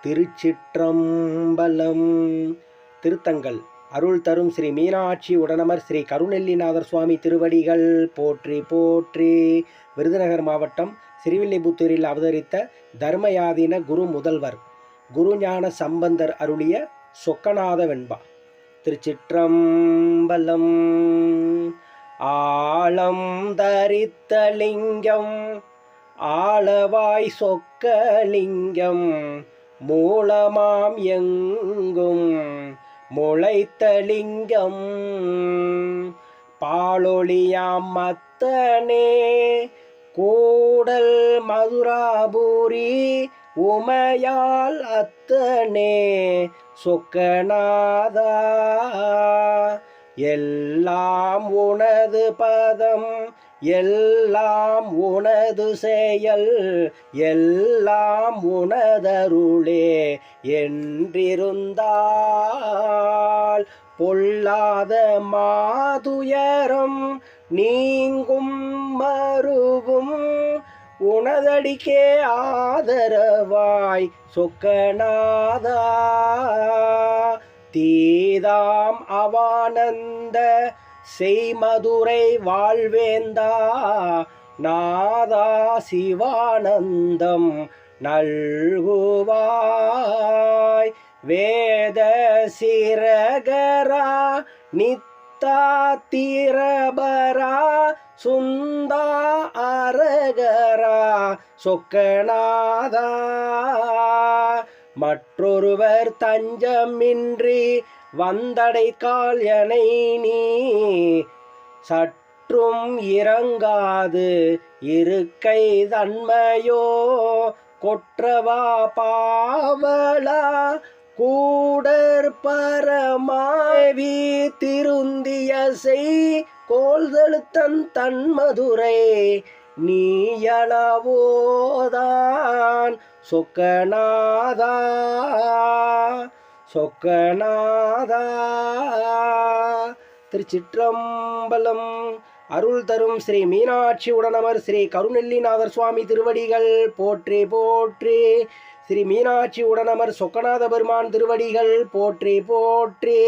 திருச்சிற்றம்பலம். திருத்தங்கள் அருள் தரும் ஸ்ரீ மீனாட்சி உடனமர் ஸ்ரீ கருநெல்லிநாதர் சுவாமி திருவடிகள் போற்றி போற்றி. விருதுநகர் மாவட்டம் சிறுவில்லிபுத்தூரில் அவதரித்த தர்மயாதீன குரு முதல்வர் குருஞான சம்பந்தர் அருளிய சொக்கநாத வெண்பா. திருச்சிற்றம்பலம். ஆழம் தரித்த லிங்கம் ஆளவாய் சொக்கலிங்கம் மூலமாம் எங்கும் முளைத்தலிங்கம் பாலொளியாம் மத்தனே கூடல் மதுராபுரி உமையால் அத்தனே சொக்கநாதா எல்லாம் உனது பதம் எல்லாம் உனது செயல் எல்லாம் உனதருளே என்றிருந்தால் பொல்லாத மாதுயரம் நீங்கும் மருவும் உனதடிக்கே ஆதரவாய் சொக்கநாதா தீதாம் அவானந்த செய்மதுரை வாழ்வேந்தா நாதா சிவானந்தம் நல்குவாய் வேத சிரகரா நித்தா தீரபரா சுந்தா அரகரா சொக்கநாதா மற்றொருவர் தஞ்சமின்றி வந்தடை கால் எனை நீ சற்றும் இறங்காது இருக்கை தன்மையோ கொற்றவா பாவலா கூடற் பரமாவி திருந்திய செய் கோல்தெழுத்தன் தன்மதுரை நீயளவோதான் சொக்கநாதா சொக்கநாதா. திருச்சிற்றம்பலம். அருள் தரும் ஸ்ரீ மீனாட்சி உடனமர் ஸ்ரீ கருநெல்லிநாதர் சுவாமி திருவடிகள் போற்றி போற்றி. ஸ்ரீ மீனாட்சி உடனமர் சொக்கநாத பெருமான் திருவடிகள் போற்றி போற்றி.